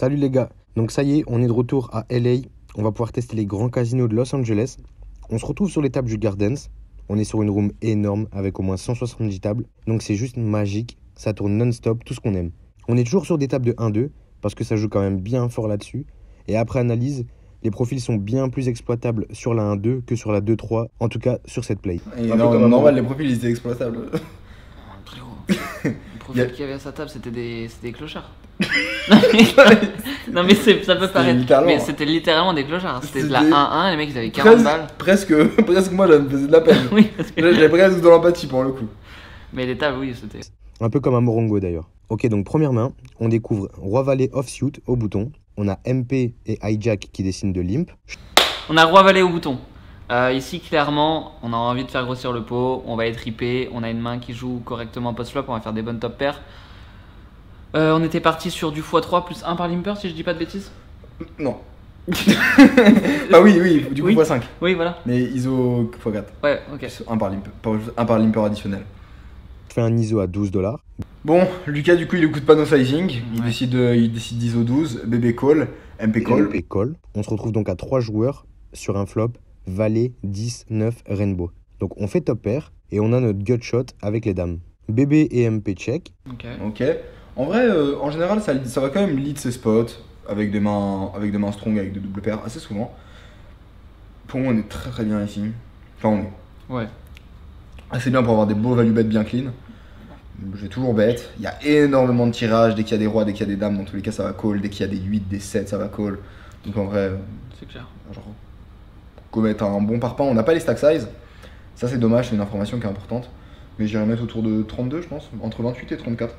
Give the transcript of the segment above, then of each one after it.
Salut les gars, donc ça y est, on est de retour à LA, on va pouvoir tester les grands casinos de Los Angeles. On se retrouve sur les tables du Gardens, on est sur une room énorme avec au moins 170 tables, donc c'est juste magique, ça tourne non-stop, tout ce qu'on aime. On est toujours sur des tables de 1-2, parce que ça joue quand même bien fort là-dessus, et après analyse, les profils sont bien plus exploitables sur la 1-2 que sur la 2-3, en tout cas sur cette play. Et normal, les profils ils étaient exploitables. Le profil qu'il y avait à sa table, c'était des clochards. Non mais ça peut paraître, mais c'était littéralement des clochards. C'était de la 1-1, les mecs ils avaient 40 balles. Presque moi ça me faisait de la peine. Oui, parce que J'avais presque de l'empathie pour le coup. mais les tables, oui, c'était. Un peu comme à Morongo d'ailleurs. Ok, donc première main, on découvre Roi Valet Offsuit au bouton, on a MP et Hijack qui dessinent de limp. On a Roi Valet au bouton. Ici, clairement, on a envie de faire grossir le pot, on va être ripé, on a une main qui joue correctement post-flop, on va faire des bonnes top pairs. On était parti sur du x3 plus 1 par limper, si je dis pas de bêtises. Non. Bah oui, du coup Oui. x5. Oui, voilà. Mais ISO x4. Ouais, ok. 1 par limper additionnel. Je fais un ISO à $12. Bon, Lucas du coup il écoute pas nos sizing, il Ouais. décide d'ISO 12, BB call, MP call. MP call. On se retrouve donc à 3 joueurs sur un flop Valet 10 9 Rainbow. Donc on fait top pair et on a notre gut shot avec les dames. BB et MP check. Ok. Ok. En vrai, en général ça va quand même lead ses spots avec des mains strong avec de double paires assez souvent. Pour moi on est très très bien ici. Enfin on est Ouais. assez bien pour avoir des beaux value bet bien clean. Je vais toujours bet. Il y a énormément de tirages. Dès qu'il y a des rois, dès qu'il y a des dames, dans tous les cas ça va call. Dès qu'il y a des 8, des 7, ça va call. Donc en vrai, C'est clair. genre, commettre un bon parpaing. On n'a pas les stack size. Ça c'est dommage, c'est une information qui est importante. Mais j'irais mettre autour de 32 je pense. Entre 28 et 34.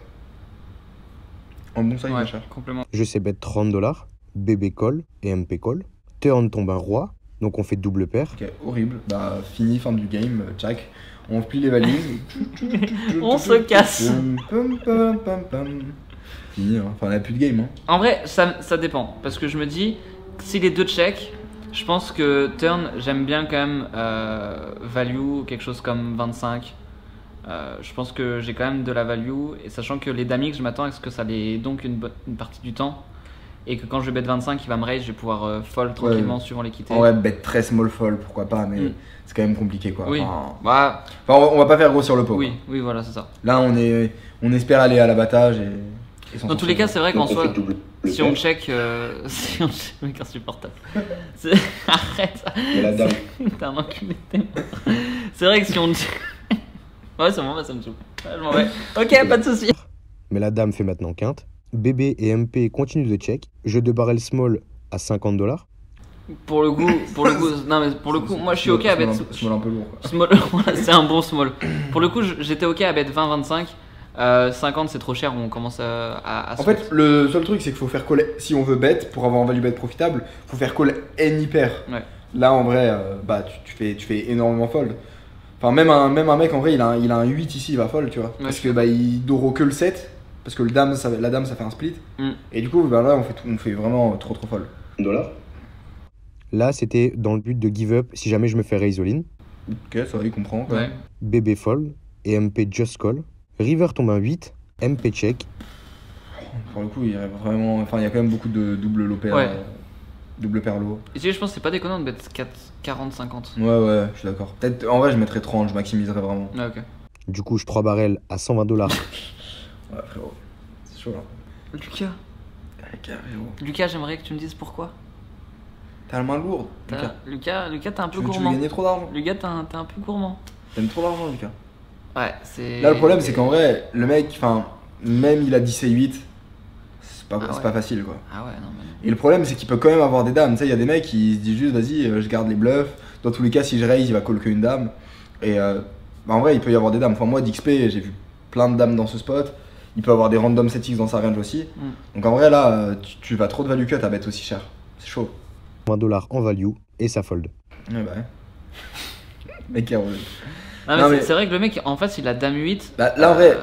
En bon size, Ouais, pas cher. complément. Je sais bet $30. BB call et MP call. Turn tombe un roi. Donc on fait double paire. Ok, horrible. Bah fini, fin du game, Jack. On plie les valises. On se casse. Fini, hein. Enfin on a plus de game. Hein. En vrai, ça dépend. Parce que je me dis, si les deux check, je pense que turn, j'aime bien quand même value, quelque chose comme 25. Je pense que j'ai quand même de la value. Et sachant que les damix, je m'attends à ce que ça les donc une partie du temps. Et que quand je vais bet 25, il va me raise, je vais pouvoir fold tranquillement suivant l'équité. En vrai, bet très small fall, pourquoi pas, mais Mm. c'est quand même compliqué quoi. Oui. Enfin, Bah, on va pas faire gros sur le pot. oui, Quoi. oui, voilà, c'est ça. Là, on espère aller à l'abattage et s'en Dans tous les cas, c'est vrai qu'en Donc, on soi, fait double si paire. on check, si on check, mec insupportable. Arrête. Et la dame. T'es un enculé. C'est vrai que si on ouais, c'est bon, ça me saoule. Ouais, je m'en vais. Ok, pas de soucis. Mais la dame fait maintenant quinte. BB et MP continuent de check. Jeu de barrel small à $50. Pour le coup, non mais pour le coup, moi je suis ok à bet Small un peu lourd quoi. small. Voilà, c'est un bon small. Pour le coup, j'étais ok à bet 20-25. 50 c'est trop cher, on commence à En fait, le seul truc c'est qu'il faut faire call, si on veut bet, pour avoir un value bet profitable, faut faire call any pair. Ouais. Là en vrai, bah tu fais énormément fold. Enfin même un mec en vrai il a un 8 ici, il va fold tu vois. Ouais, Parce que bah il doro que le 7, parce que la dame ça fait un split. Mm. Et du coup bah là on fait vraiment trop fold. Là, c'était dans le but de give up si jamais je me fais raise all in. Ok, ça va, il comprend. Quoi. Ouais. BB fold et MP just call. River tombe un 8. MP check. Pour le coup, il y a vraiment, enfin il y a quand même beaucoup de double low pair, Ouais. double pair low. Et tu sais, je pense que c'est pas déconnant de bet 40-50. Ouais, je suis d'accord. Peut-être en vrai je mettrais 30, je maximiserais vraiment. Ouais, ok. Du coup, je 3 barrels à $120. Ouais frérot, c'est chaud là. Lucas, Frérot. Lucas, j'aimerais que tu me dises pourquoi. T'as la main lourde, Lucas. Lucas, t'es un peu Tu veux gourmand. gagner trop d'argent. Lucas, t'es un peu gourmand. T'aimes trop d'argent, Lucas. Ouais, c'est. Là le problème c'est qu'en vrai, le mec, enfin, même il a 10 et 8, c'est pas, Ah c'est ouais. pas facile quoi. Ah ouais, non, mais. Et le problème c'est qu'il peut quand même avoir des dames. Tu sais, il y a des mecs qui se disent juste vas-y, je garde les bluffs. Dans tous les cas, si je raise, il va call qu'une dame. Et bah, en vrai, il peut y avoir des dames. Enfin, moi d'XP, j'ai vu plein de dames dans ce spot. Il peut avoir des random settings dans sa range aussi. Donc en vrai, là, tu vas trop de value cut à bet aussi cher. C'est chaud. $20 en value et ça fold. Ouais, bah ouais. Mec, est revenu. Non, mais Non, c'est mais- c'est vrai que le mec, en fait, il a dame 8. Bah, là, en vrai,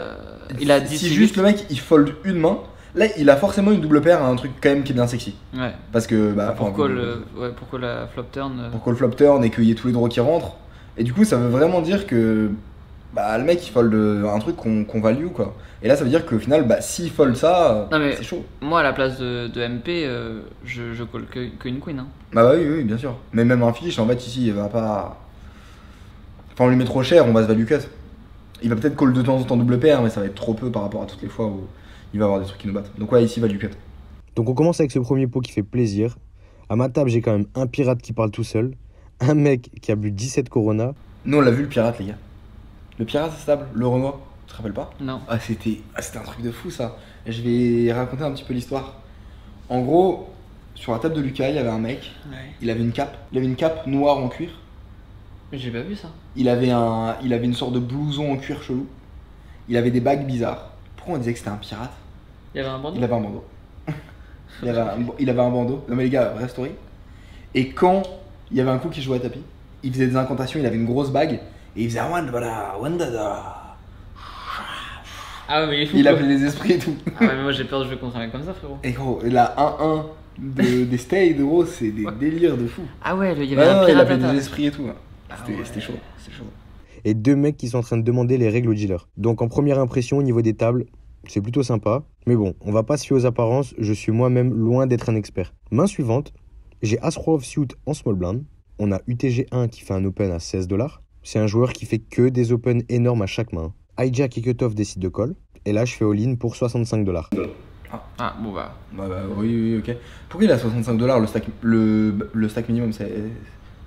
il a 10 si juste le mec il fold une main, là il a forcément une double paire, un truc quand même qui est bien sexy. Ouais. Parce que bah Pourquoi la flop turn pour call flop turn et qu'il y ait tous les draws qui rentrent. Et du coup ça veut vraiment dire que bah le mec il fold un truc qu'on value quoi. Et là ça veut dire qu'au final, bah s'il fold ça, Non, mais- c'est chaud. Moi, à la place de MP, je call que une queen. Hein. Bah oui, oui, bien sûr. Mais même un fiche, en fait, ici, il va pas. Enfin, on lui met trop cher, on va se value cut. Il va peut-être call de temps en temps double pair, mais ça va être trop peu par rapport à toutes les fois où il va avoir des trucs qui nous battent. Donc, ouais, ici, value cut. Donc on commence avec ce premier pot qui fait plaisir. À ma table, j'ai quand même un pirate qui parle tout seul, un mec qui a bu 17 Corona. Nous, on l'a vu le pirate, les gars. Le pirate, c'est stable. Le Renoir, tu te rappelles pas? Non. Ah, c'était un truc de fou ça. Et je vais raconter un petit peu l'histoire. En gros, sur la table de Lucas, il y avait un mec, Ouais. il avait une cape. Il avait une cape noire en cuir. J'ai pas vu ça. Il avait une sorte de blouson en cuir chelou. Il avait des bagues bizarres. Pourquoi on disait que c'était un pirate? Il y avait un bandeau. Il avait un bandeau. il avait un bandeau. Non mais les gars, vraie story. Et quand il y avait un coup qui jouait à tapis, il faisait des incantations, il avait une grosse bague et il faisait Wandada. Ah ouais, mais il est fou. Il quoi. appelait les esprits et tout. Ah ouais, mais moi j'ai peur de jouer contre un mec comme ça, frérot. Et gros, la 1-1 des stays de gros, c'est des délires de fou. Ah ouais, il y Ouais, avait un il pirate appelait à des table. esprits et tout. Ah C'était ouais. chaud, c'était chaud. Et deux mecs qui sont en train de demander les règles au dealer. Donc en première impression au niveau des tables, c'est plutôt sympa. Mais bon, on va pas se fier aux apparences, je suis moi-même loin d'être un expert. Main suivante, j'ai As-Roi of Suit en small blind. On a UTG1 qui fait un open à 16 $. C'est un joueur qui fait que des opens énormes à chaque main. Hijack et Cutoff décident de call. Et là, je fais all-in pour 65 $. Ah bon bah. Bah, oui, ok. Pourquoi il a 65 $? Le stack minimum, c'est.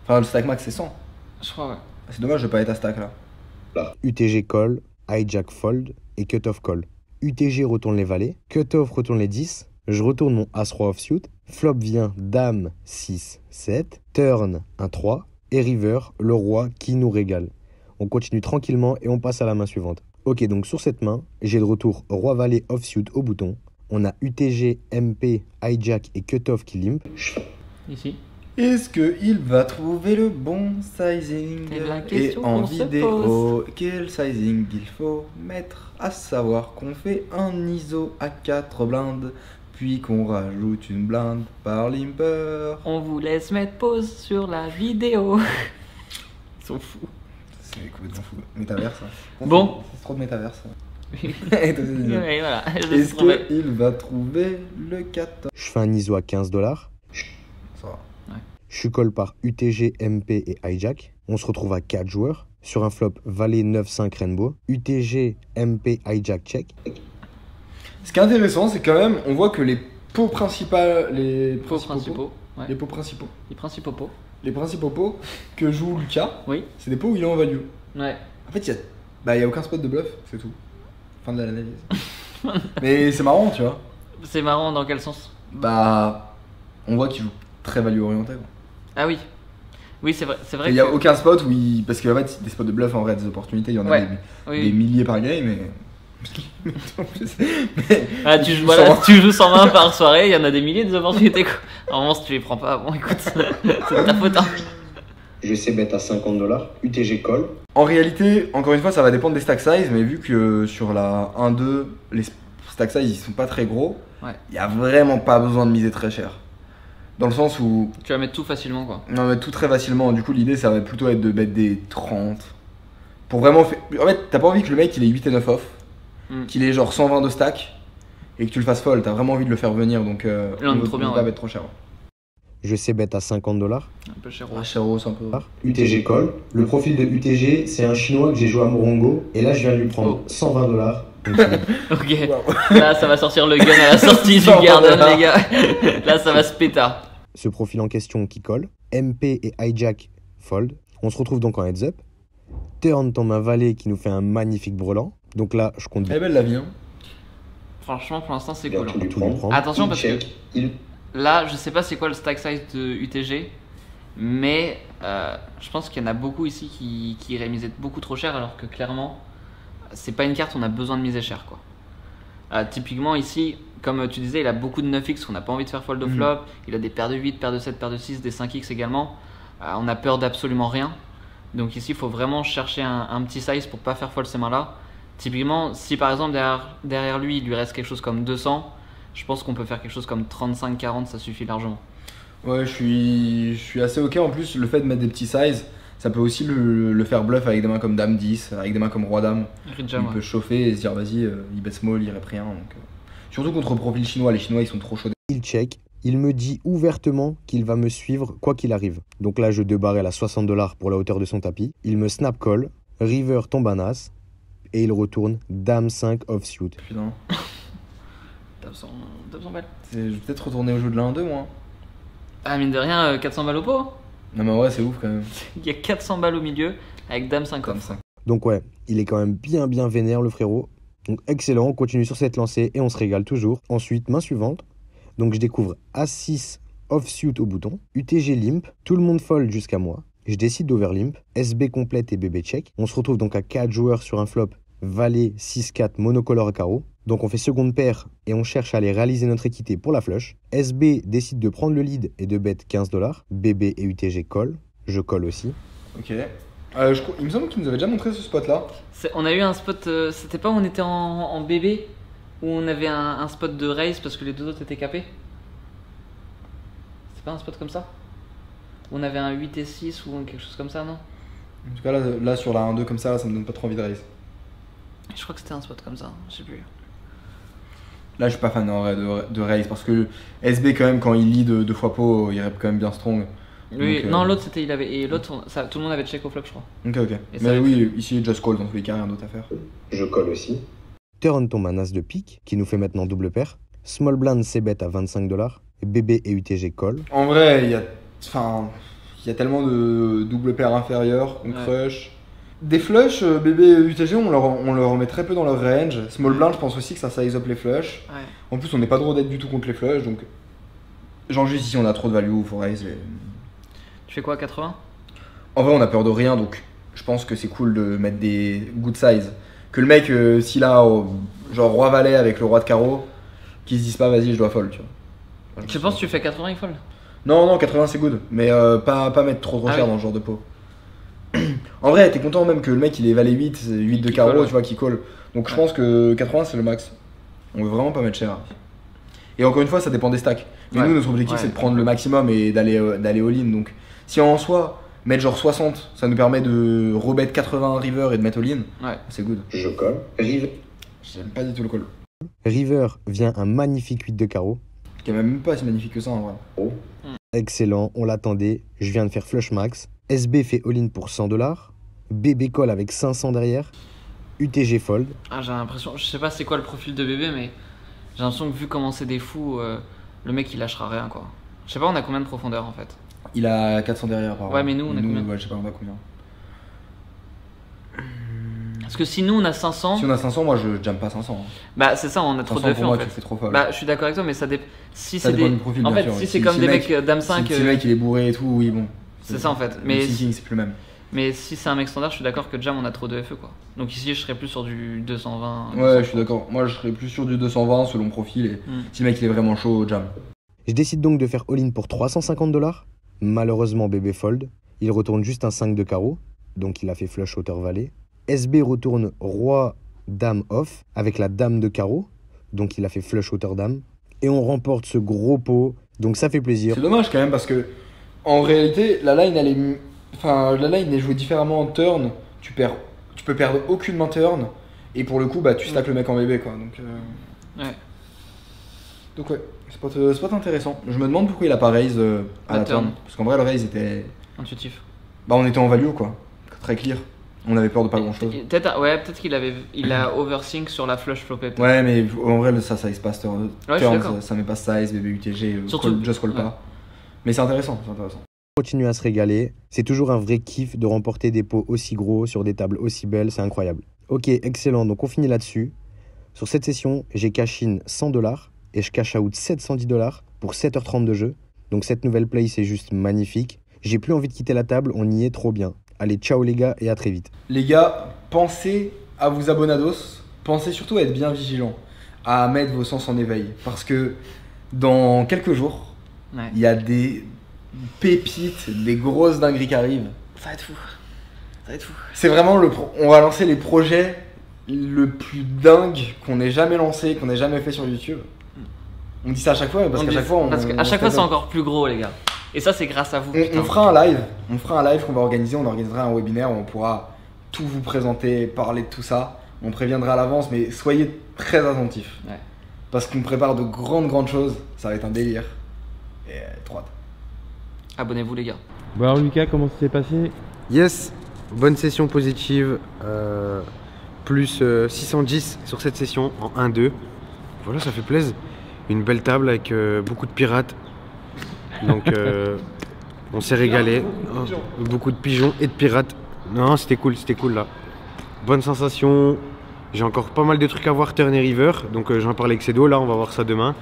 Enfin, le stack max, c'est 100. Je crois ouais. C'est dommage de pas être à stack là. UTG call, Hijack fold et Cutoff call. UTG retourne les valets, Cutoff retourne les 10. Je retourne mon As-Roi of Suit. Flop vient Dame 6, 7. Turn un 3. Et River, le roi qui nous régale. On continue tranquillement et on passe à la main suivante. Ok, donc sur cette main, j'ai de retour Roi Valet offsuit au bouton. On a UTG, MP, Hijack et Cutoff qui limp. Ici. Est-ce qu'il va trouver le bon sizing? C'est la Et question en qu'on se vidéo, quel sizing il faut mettre? À savoir qu'on fait un ISO à 4 blindes, puis qu'on rajoute une blinde par limper. On vous laisse mettre pause sur la vidéo. Ils sont fous. C'est complètement fou. Métaverse. Ça. Bon. C'est trop de métaverse. Et Et toi, c'est génial. voilà. Je Est-ce trouvais. qu'il va trouver le 14? Je fais un ISO à 15 $. Ça va. Je suis call par UTG, MP et Hijack. On se retrouve à 4 joueurs. Sur un flop Valet 9-5 Rainbow. UTG, MP, Hijack check. Ce qui est intéressant, c'est quand même, on voit que les pots principaux, les Pots principaux. Ouais. les pots principaux, Les principaux pots. les principaux pots que joue Lucas, Oui. c'est des pots où il est en value. Ouais. En fait, il y a aucun spot de bluff, c'est tout. Fin de l'analyse. Mais c'est marrant, tu vois. C'est marrant dans quel sens? Bah, on voit qu'il joue très value orienté. quoi. Ah oui. Oui, c'est vrai. C'est vrai Il y a que- aucun spot où il. Parce qu'en fait, des spots de bluff, en vrai, des opportunités, il y en a Ouais. des, Oui. des milliers par game, mais. mais- Ah, tu joues, voilà, tu joues 120 par soirée, il y en a des milliers des opportunités quoi. Normalement, si tu les prends pas, bon écoute, c'est de ta faute. Hein. Je sais bet à 50 $. UTG call. En réalité, encore une fois, ça va dépendre des stack size, mais vu que sur la 1-2, les stack size ils sont pas très gros, Ouais. il y a vraiment pas besoin de miser très cher. Dans le sens où Tu vas mettre tout facilement quoi. on va mettre tout très facilement, du coup l'idée ça va plutôt être de mettre des 30. Pour vraiment faire. En fait, t'as pas envie que le mec il ait 8 et 9 off, Mm. qu'il ait genre 120 de stack et que tu le fasses fold, t'as vraiment envie de le faire venir donc on est veut- trop on bien, veut pas ouais. mettre trop cher. Je sais bet à 50 $. Un peu cher. Ah, chéro, c'est un peu. UTG call. Le profil de UTG, c'est un chinois que j'ai joué à Morongo. Et là, je viens de lui prendre 120 $. Donc, Ok. Waouh. Là, ça va sortir le gun à la sortie du 120 garden, $. les gars. Là, ça va se péta. ce profil en question qui colle. MP et Hijack fold. On se retrouve donc en heads up. Turn tombe un valet qui nous fait un magnifique brelan. Donc là, je compte Elle est belle la vie, hein. Franchement, pour l'instant, c'est cool. hein. tout lui prendre. Attention parce que là, je sais pas c'est quoi le stack size de UTG, mais je pense qu'il y en a beaucoup ici qui iraient miser beaucoup trop cher, alors que clairement, c'est pas une carte où on a besoin de miser cher quoi. Typiquement ici, comme tu disais, il a beaucoup de 9x qu'on n'a pas envie de faire fold au flop, il a des paires de 8, paires de 7, paires de 6, des 5x également. On a peur d'absolument rien. Donc ici, il faut vraiment chercher un petit size pour pas faire fold ces mains-là. Typiquement, si par exemple derrière lui, il lui reste quelque chose comme 200, je pense qu'on peut faire quelque chose comme 35-40, ça suffit largement. Ouais, je suis assez ok. En plus, le fait de mettre des petits sizes, Ça peut aussi le faire bluff avec des mains comme Dame 10, avec des mains comme Roi Dame. Rijam, Il peut chauffer et se dire vas-y, il bet small, il rep rien. Donc, surtout contre profil chinois, les Chinois ils sont trop chauds. Il check. Il me dit ouvertement qu'il va me suivre quoi qu'il arrive. Donc là, je 2 barrel à 60 $ pour la hauteur de son tapis. Il me snap call. River tombe un as. Et il retourne Dame 5 offsuit. Putain. Tape 100 balles. Je vais peut-être retourner au jeu de la 1-2 moi. Ah, mine de rien, 400 balles au pot. Non mais ouais, c'est ouf quand même. Il y a 400 balles au milieu avec Dame 5 Comme off. ça. Donc ouais, il est quand même bien vénère le frérot. Donc excellent, on continue sur cette lancée et on se régale toujours. Ensuite, main suivante. Donc je découvre As6 offsuit au bouton, UTG limp, tout le monde fold jusqu'à moi. Je décide d'overlimp, SB complète et BB check. On se retrouve donc à 4 joueurs sur un flop, valet 6-4 monocolore à carreau. Donc on fait seconde paire et on cherche à aller réaliser notre équité pour la flush. SB décide de prendre le lead et de bet 15 $. BB et UTG call. Je colle aussi. Ok. Il me semble qu'il nous avait déjà montré ce spot là. On a eu un spot, c'était pas où on était en bébé, où on avait un spot de raise parce que les deux autres étaient capés. C'est pas un spot comme ça? Où on avait un 8 et 6 ou quelque chose comme ça, non? En tout cas là sur la 1-2 comme ça me donne pas trop envie de raise. Je crois que c'était un spot comme ça, je sais plus. Là je suis pas fan en vrai de raise parce que SB quand même quand il lead 2 fois pot, il rep quand même bien strong. Oui, Donc, non, l'autre c'était il avait et l'autre tout le monde avait check au flop, je crois. Ok. Et ça Mais va oui, ici just call dans tous les cas, rien d'autre à faire. Je colle aussi. Turn tombe un as de pique qui nous fait maintenant double paire. Small blind c'est bet à 25 $. BB et UTG call. En vrai, il y a tellement de double paire inférieure, on crush. Des flushs, BB et UTG, on leur met très peu dans leur range. Small blind, je pense aussi que ça size up les flushs. Ouais. En plus, on n'est pas trop dead du tout contre les flushs, donc genre juste ici on a trop de value, faut raise. Tu fais quoi, 80? En vrai, on a peur de rien, donc je pense que c'est cool de mettre des good size. Que le mec, s'il a genre roi valet avec le roi de carreau, qu'il se dise pas vas-y, je dois fold, tu vois. Tu penses que tu fais 80, il fold? Non, 80 c'est good, mais pas mettre trop cher oui. dans ce genre de pot. En vrai, t'es content même que le mec il ait valet 8, 8 de Qui carreau, colle, ouais. tu vois, qui colle. Donc je pense que 80 c'est le max. On veut vraiment pas mettre cher. Et encore une fois, ça dépend des stacks. Mais Ouais. nous, notre objectif c'est de prendre le maximum et d'aller all-in. Donc si en soi, mettre genre 60, ça nous permet de rebet 80 river et de mettre all-in, Ouais. c'est good. Je colle. River. J'aime pas du tout le call. River vient un magnifique 8 de carreau. Qui est même pas si magnifique que ça en vrai. Excellent, on l'attendait. Je viens de faire flush max. SB fait all-in pour 100 $. BB call avec 500 derrière. UTG fold. Ah, j'ai l'impression, je sais pas c'est quoi le profil de bébé, mais j'ai l'impression que vu comment c'est des fous, le mec il lâchera rien quoi. Je sais pas, on a combien de profondeur en fait? Il a 400 derrière par Ouais, mais nous, on a combien? Ouais, je sais pas, on a combien. Parce que si nous on a 500, Si on a 500, moi je jam pas 500. hein. bah c'est ça, on a trop 500 de pour feux moi, en fait. tu fais trop folle. Bah je suis d'accord avec toi, mais ça dépend. Si Ça c'est dépend des. du profil, En bien fait, sûr, si ouais. c'est Si- comme si des le mecs Dame 5. Si le mec il est bourré et tout, oui, bon. C'est ça en fait. Le Mais, thinking, c'est plus le même. mais si c'est un mec standard, je suis d'accord que jam on a trop de FE quoi. Donc ici je serais plus sur du 220. Ouais, je suis d'accord. Moi je serais plus sur du 220 selon profil. Et si le mec il est vraiment chaud, jam. Je décide donc de faire all-in pour 350 $. Malheureusement, BB fold. Il retourne juste un 5 de carreau. Donc il a fait flush hauteur valet. SB retourne roi dame off avec la dame de carreau. Donc il a fait flush hauteur dame. Et on remporte ce gros pot. Donc ça fait plaisir. C'est dommage quand même parce que en réalité la line elle est. Enfin la line est jouée différemment en turn. Tu peux perdre aucune main turn. Et pour le coup bah tu stack le mec en bébé quoi. Ouais. Donc ouais, spot intéressant. Je me demande pourquoi il a pas raise à la turn. Parce qu'en vrai le raise était. Intuitif. Bah on était en value quoi. Très clear. On avait peur de pas grand chose. Peut-être qu'il a overthink sur la flush flopée. peut-être. Ouais mais en vrai ça size pas turn. Ouais, je suis d'accord. Ça met pas size, BB UTG, Surtout- just call ouais. pas. Mais c'est intéressant, c'est intéressant. On continue à se régaler. C'est toujours un vrai kiff de remporter des pots aussi gros sur des tables aussi belles. C'est incroyable. Ok, excellent. Donc on finit là-dessus. Sur cette session, j'ai cash in 100 $ et je cash out 710 $ pour 7h30 de jeu. Donc cette nouvelle play, c'est juste magnifique. J'ai plus envie de quitter la table, on y est trop bien. Allez, ciao les gars et à très vite. Les gars, pensez à vous abonner à DOS. Pensez surtout à être bien vigilant, à mettre vos sens en éveil. Parce que dans quelques jours, Ouais. il y a des pépites, des grosses dingueries qui arrivent. Ça va être fou. Ça va être fou. C'est vraiment on va lancer les projets le plus dingue qu'on ait jamais lancé, qu'on ait jamais fait sur YouTube. On dit ça à chaque fois parce qu'à chaque fois on. Parce qu'à chaque fois c'est encore plus gros les gars. Et ça, c'est grâce à vous. On fera un live. On fera un live qu'on va organiser. On organisera un webinaire où on pourra tout vous présenter, parler de tout ça. On préviendra à l'avance, mais soyez très attentifs. Ouais. Parce qu'on prépare de grandes choses. Ça va être un délire. Et trop hâte. Abonnez-vous, les gars. Bon alors Lucas, comment ça s'est passé? Yes, bonne session positive. Plus 610 sur cette session en 1-2. Voilà, ça fait plaisir. Une belle table avec beaucoup de pirates. Donc on s'est régalé. Oh, beaucoup de pigeons et de pirates. Non, c'était cool là. Bonne sensation. J'ai encore pas mal de trucs à voir Turn et River. Donc j'en parlais avec Cedo, là on va voir ça demain.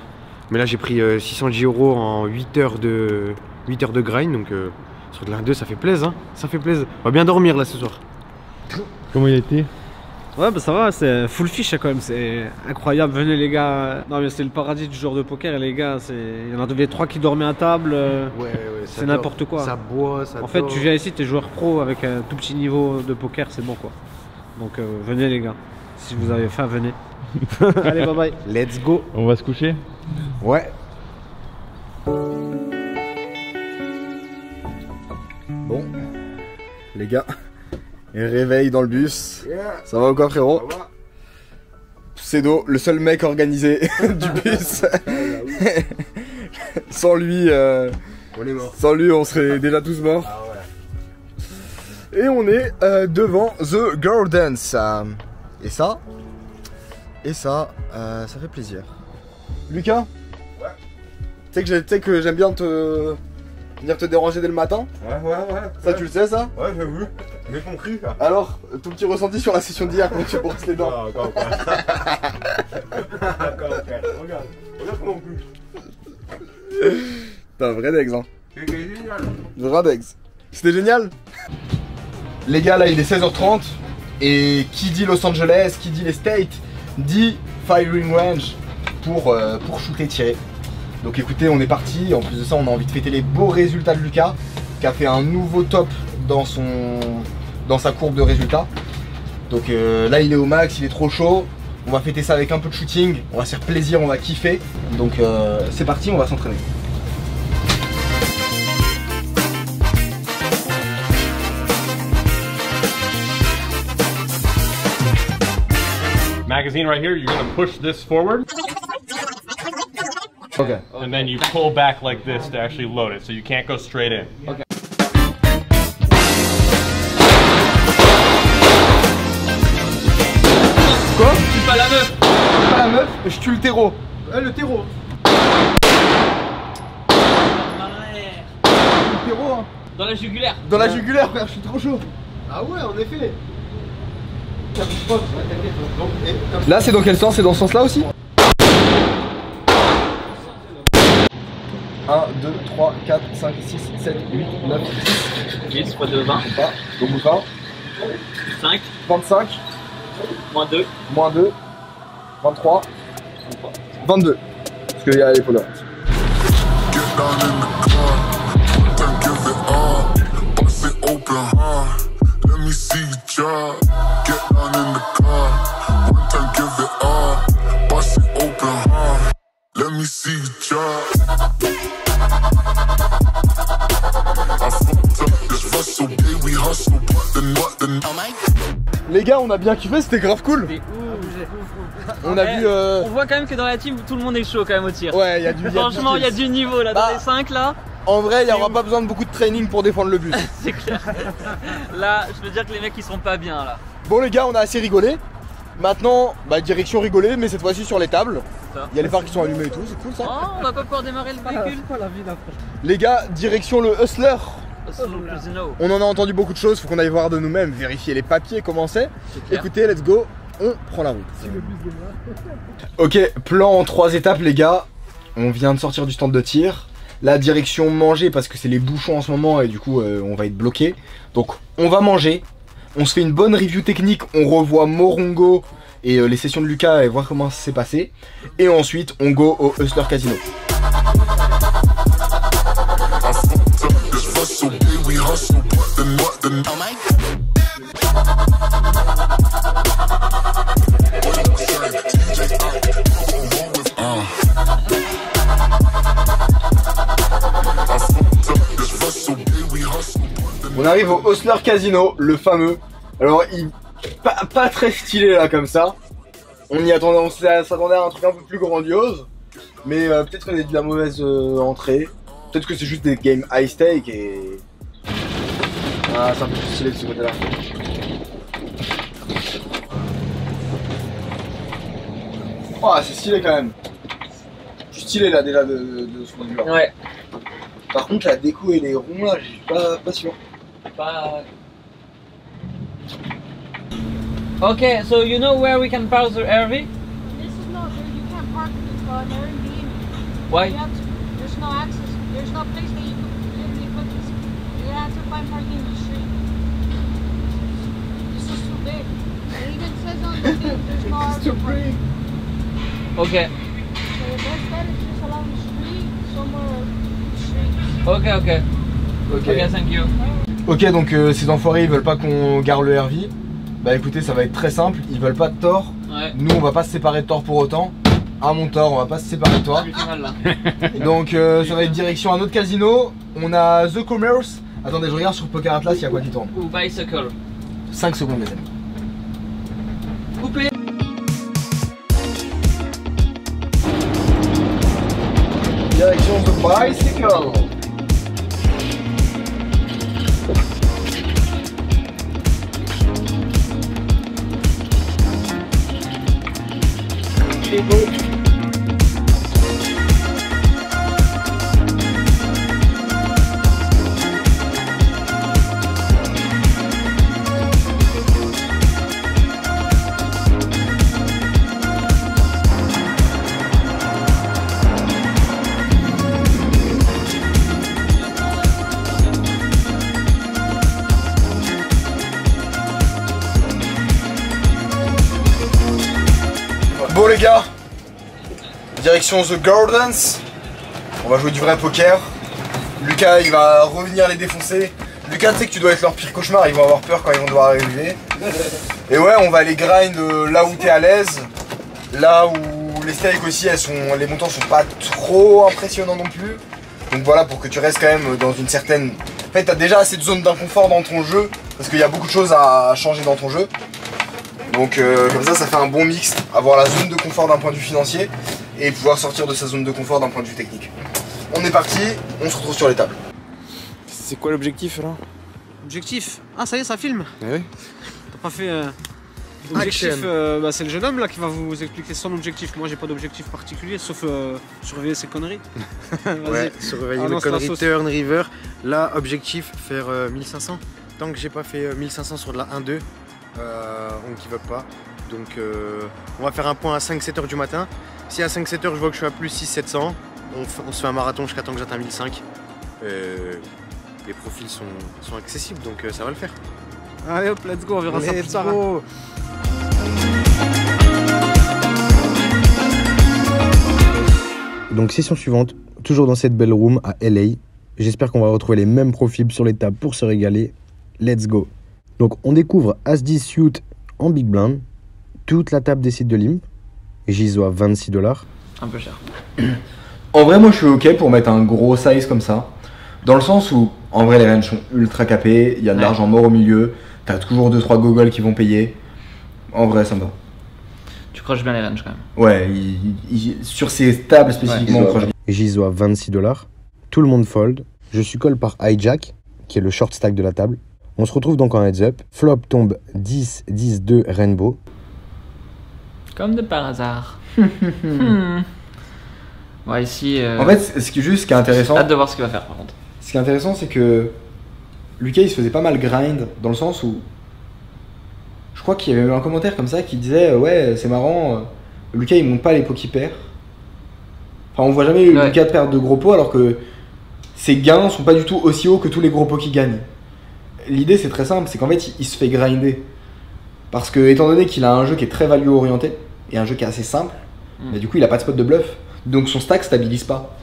Mais là j'ai pris 610 € en 8 heures de grind. Donc sur de l'A2 ça fait plaisir, hein. Ça fait plaisir. On va bien dormir là ce soir. Comment il a été? Ouais bah ça va, c'est full fish quand même, c'est incroyable, venez les gars. Non mais c'est le paradis du joueur de poker et les gars, il y en a 3 qui dormaient à table, c'est n'importe quoi. Ça boit, ça en fait tu viens ici, t'es joueur pro avec un tout petit niveau de poker, c'est bon quoi. Donc venez les gars, si vous avez faim venez. Allez bye bye. Let's go. On va se coucher? Ouais. Bon, les gars, réveil dans le bus. Ça va ou quoi, frérot? Cedo, le seul mec organisé du bus. Sans lui, On est mort. sans lui, on serait déjà tous morts. Ah ouais. Et on est devant The Gardens. Et ça, ça fait plaisir. Lucas? Ouais. Tu sais que j'aime bien venir te déranger dès le matin. Ouais. Ça, tu le sais, ça? Ouais, j'ai vu. J'ai compris, ça. Alors, ton petit ressenti sur la session d'hier, comment tu brosses les dents? Ah, encore. Regarde comment on bouge. T'es un vrai Dex, hein. C'est génial. Vrai Dex. C'était génial. Les gars, là, il est 16h30. Et qui dit Los Angeles, qui dit les States, dit firing range pour shooter et tirer. Donc écoutez, on est parti. En plus de ça, on a envie de fêter les beaux résultats de Lucas, qui a fait un nouveau top dans sa courbe de résultats. Donc là, il est au max, il est trop chaud. On va fêter ça avec un peu de shooting. On va se faire plaisir, on va kiffer. Donc c'est parti, on va s'entraîner. Magazine right here, you're gonna push this forward, Ok. and then you pull back like this to actually load it, so you can't go straight in. Quoi? Tue pas la meuf. Pas la meuf, je tue le terreau. Ouais le terreau. Le terreau, hein. Dans la jugulaire. Dans la jugulaire, frère, je suis trop chaud. Ah ouais, en effet. Là, c'est dans quel sens? C'est dans ce sens-là aussi? 1, 2, 3, 4, 5, 6, 7, 8, 9, 10. 10 fois 2, 20. Pas. Donc, 20. 5, 25. moins 2. Moins 2. 23. 22. Parce qu'il y a les polos. Get down in the car, then give it all. Bust it open hard, let me see you drop. Get down in the car, one time give it all. Bust it open hard, let me see you drop. I fucked up this hustle, day we hustle, but the Les gars, on a bien kiffé, c'était grave cool. On a vu. On voit quand même que dans la team, tout le monde est chaud quand même au tir. Ouais, il y a du. Franchement, il y a du niveau là, dans Bah, les 5 là. En vrai, il n'y aura pas besoin de beaucoup de training pour défendre le bus. C'est clair. Là, je peux dire que les mecs ils sont pas bien là. Bon, les gars, on a assez rigolé. Maintenant, bah, direction rigoler, mais cette fois-ci sur les tables. Il y a les phares qui sont allumés et tout, c'est cool ça. Oh, on va pas pouvoir démarrer le véhicule. Les gars, direction le Hustler. Casino. On en a entendu beaucoup de choses, faut qu'on aille voir de nous-mêmes, vérifier les papiers, comment c'est. Écoutez, let's go, on prend la route. Ok, plan en 3 étapes les gars. On vient de sortir du stand de tir. La direction manger parce que c'est les bouchons en ce moment et du coup on va être bloqué. Donc on va manger, on se fait une bonne review technique, on revoit Morongo et les sessions de Lucas et voir comment ça s'est passé. Et ensuite on go au Hustler Casino. hustle, yeah, we hustle, but the I fucked up arrive au Hostler Casino, le fameux. Alors, pas très stylé là comme ça. On s'attendait à un truc un peu plus grandiose. Mais peut-être qu'on est de la mauvaise entrée. Peut-être que c'est juste des games high stake et... Ah, c'est un peu plus stylé de ce côté-là. Oh, c'est stylé quand même. Je suis stylé là déjà de ce point de vue-là. Ouais. Par contre, la déco et les ronds là, je suis pas sûr. Pas... Okay, so you know where we can park the RV? This is not, you can't park an Airbnb. Why? You have to, there's no access, there's no place that you could literally put this. You have to find parking in the street. This is too big. It even says on the thing there's no RV parking. Okay. So the best bet is just along the street, somewhere street. Okay, okay. Okay, thank you. Ok, donc ces enfoirés ils veulent pas qu'on gare le RV. Bah écoutez, ça va être très simple, ils veulent pas de Thor. Ouais. Nous on va pas se séparer de Thor pour autant. À mon Thor, on va pas se séparer de toi. Donc ça va être direction un autre casino. On a The Commerce. Attendez, je regarde sur Poker Atlas, il y a quoi qui tourne. Ou Bicycle. 5 secondes les amis. Coupé. Direction The Bicycle. Bon les gars, direction The Gardens. On va jouer du vrai poker. Lucas il va revenir les défoncer. Lucas, tu sais que tu dois être leur pire cauchemar, ils vont avoir peur quand ils vont devoir arriver. Et ouais, on va les grind là où t'es à l'aise. Là où les stakes aussi, les montants sont pas trop impressionnants non plus. Donc voilà, pour que tu restes quand même dans une certaine... En fait, t'as déjà assez de zone d'inconfort dans ton jeu, parce qu'il y a beaucoup de choses à changer dans ton jeu. Donc comme ça fait un bon mix, avoir la zone de confort d'un point de vue financier et pouvoir sortir de sa zone de confort d'un point de vue technique. On est parti, on se retrouve sur les tables. C'est quoi l'objectif là? Objectif? Ah ça y est, ça filme. Oui. T'as pas fait... Objectif, c'est le jeune homme là qui va vous expliquer son objectif. Moi j'ai pas d'objectif particulier sauf surveiller ses conneries. Ouais, surveiller mes conneries turn, river. Là, objectif, faire 1500. Tant que j'ai pas fait 1500 sur de la 1-2, on give up pas. Donc on va faire un point à 5-7 heures du matin. Si à 5-7 heures je vois que je suis à plus 600-700, on se fait un marathon jusqu'à temps que j'atteins 1005. Les profils sont accessibles donc ça va le faire. Allez hop, let's go, on verra ça plus tard. Donc session suivante, toujours dans cette belle room à LA. J'espère qu'on va retrouver les mêmes profils sur les tables pour se régaler. Let's go. Donc on découvre As-10 suit en big blind. Toute la table décide de limp. J'ISO à $26. Un peu cher. En vrai, moi je suis ok pour mettre un gros size comme ça. Dans le sens où, en vrai, les ranges sont ultra capés. Il y a de l'argent mort au milieu. T'as toujours 2-3 gogoles qui vont payer. En vrai, ça me va. Tu croches bien les ranges quand même. Ouais, sur ces tables spécifiquement, on croche bien. JISO à $26. Tout le monde fold. Je suis call par hijack, qui est le short stack de la table. On se retrouve donc en heads up. Flop tombe 10, 10, 2, rainbow. Comme de par hasard. Ouais, ici. En fait, ce qui est intéressant. Hâte de voir ce qu'il va faire par contre. Ce qui est intéressant, c'est que Lucas il se faisait pas mal grind dans le sens où. Je crois qu'il y avait eu un commentaire comme ça qui disait ouais, c'est marrant, Lucas il monte pas les pots qu'il perd. Enfin, on voit jamais Lucas perdre de gros pots alors que ses gains sont pas du tout aussi hauts que tous les gros pots qu'il gagne. L'idée c'est très simple, c'est qu'en fait il se fait grinder. Parce que étant donné qu'il a un jeu qui est très value orienté et un jeu qui est assez simple, bah, du coup il a pas de spot de bluff. Donc son stack stabilise pas.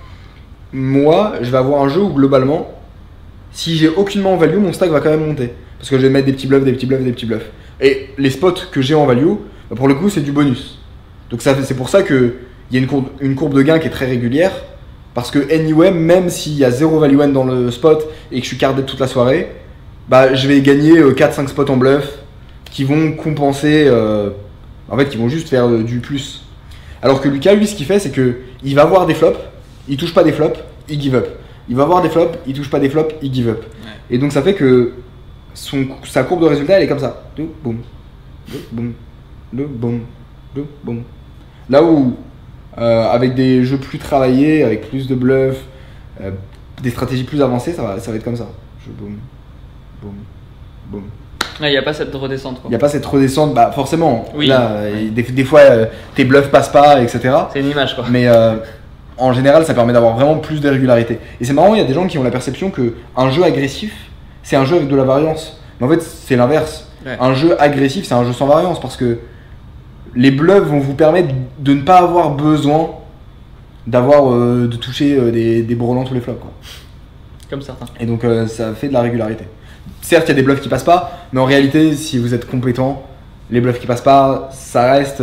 Moi, je vais avoir un jeu où globalement, si j'ai aucunement en value, mon stack va quand même monter. Parce que je vais mettre des petits bluffs, des petits bluffs, des petits bluffs. Et les spots que j'ai en value, bah pour le coup c'est du bonus. Donc c'est pour ça qu'il y a une courbe de gain qui est très régulière. Parce que anyway, même s'il y a 0 value end dans le spot et que je suis cardé toute la soirée, bah je vais gagner 4-5 spots en bluff qui vont compenser, en fait qui vont juste faire du plus. Alors que Lucas, lui, ce qu'il fait, c'est que il va avoir des flops, il touche pas des flops, il give up. Il va avoir des flops, il touche pas des flops, il give up. Ouais. Et donc ça fait que sa courbe de résultat, elle est comme ça. Boum, boum, boum, boum. Là où, avec des jeux plus travaillés, avec plus de bluff, des stratégies plus avancées, ça va être comme ça. Je boum, boum, boum. Il n'y a pas cette redescente. Il n'y a pas cette redescente, bah forcément. Oui. Là, des fois, tes bluffs passent pas, etc. C'est une image quoi. Mais en général, ça permet d'avoir vraiment plus de régularité. Et c'est marrant, il y a des gens qui ont la perception qu'un jeu agressif, c'est un jeu avec de la variance. Mais en fait, c'est l'inverse. Ouais. Un jeu agressif, c'est un jeu sans variance parce que les bluffs vont vous permettre de ne pas avoir besoin de toucher des brelans tous les flops, quoi. Comme certains. Et donc, ça fait de la régularité. Certes, il y a des bluffs qui passent pas, mais en réalité, si vous êtes compétent, les bluffs qui passent pas, ça reste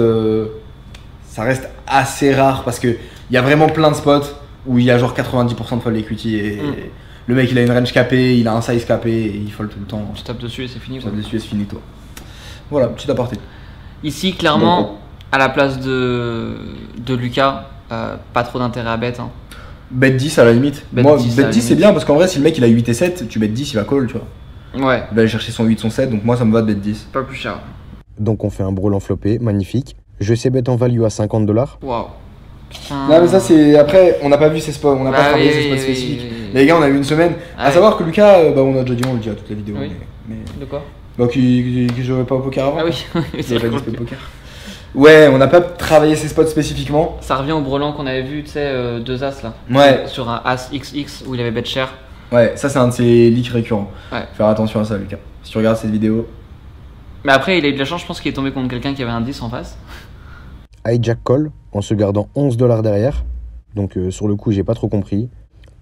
assez rare parce que il y a vraiment plein de spots où il y a genre 90% de fold equity et le mec il a une range capée, il a un size capé et il fold tout le temps. Tu tapes dessus et c'est fini. Tu tapes dessus et c'est fini toi. Voilà, petite aparté. Ici, clairement, à la place de Lucas, pas trop d'intérêt à bet. Hein. Bet 10 à la limite. Bet 10 c'est bien parce qu'en vrai, si le mec il a 8 et 7, tu bet 10, il va call, tu vois. Ouais. Il va aller chercher son 8, son 7, donc moi ça me va de bet 10. Pas plus cher. Donc on fait un brelan flopé, magnifique. Je sais bet en value à $50. Waouh. Non mais ça c'est après on n'a pas vu ces spots, on n'a pas travaillé ces spots spécifiques. Les gars on a eu une semaine. À savoir que Lucas, on a déjà dit, on le dit à toute la vidéo. Oui. Mais... De quoi? Bah qui jouait pas au poker avant. Ah oui. C'est pas dit poker. Ouais, on n'a pas travaillé ces spots spécifiquement. Ça revient au brelan qu'on avait vu, tu sais, 2 as là. Ouais. Sur un as XX où il avait bet cher. Ouais, ça c'est un de ses leaks récurrents. Ouais. Faire attention à ça Lucas. Si tu regardes cette vidéo. Mais après il a eu de la chance, je pense qu'il est tombé contre quelqu'un qui avait un 10 en face. Hijack call en se gardant $11 derrière. Donc sur le coup j'ai pas trop compris.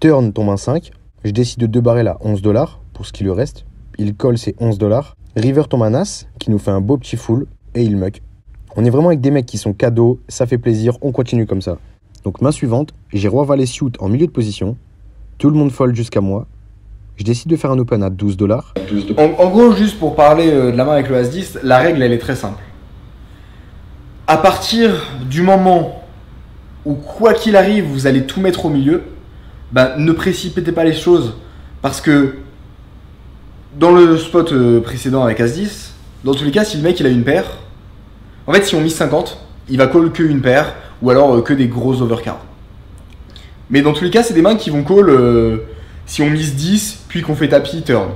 Turn tombe un 5. Je décide de 2 barrels à $11 pour ce qui lui reste. Il colle ses $11. River tombe un as qui nous fait un beau petit full et il muck. On est vraiment avec des mecs qui sont cadeaux, ça fait plaisir, on continue comme ça. Donc main suivante, j'ai roi valet suit en milieu de position. Tout le monde fold jusqu'à moi. Je décide de faire un open à $12. En gros, juste pour parler de la main avec le As-10, la règle elle est très simple. À partir du moment où quoi qu'il arrive, vous allez tout mettre au milieu, bah, ne précipitez pas les choses parce que dans le spot précédent avec As-10, dans tous les cas, si le mec il a une paire, en fait si on mise 50, il va call que une paire ou alors que des gros overcards. Mais dans tous les cas, c'est des mains qui vont call si on mise 10 puis qu'on fait tapis turn.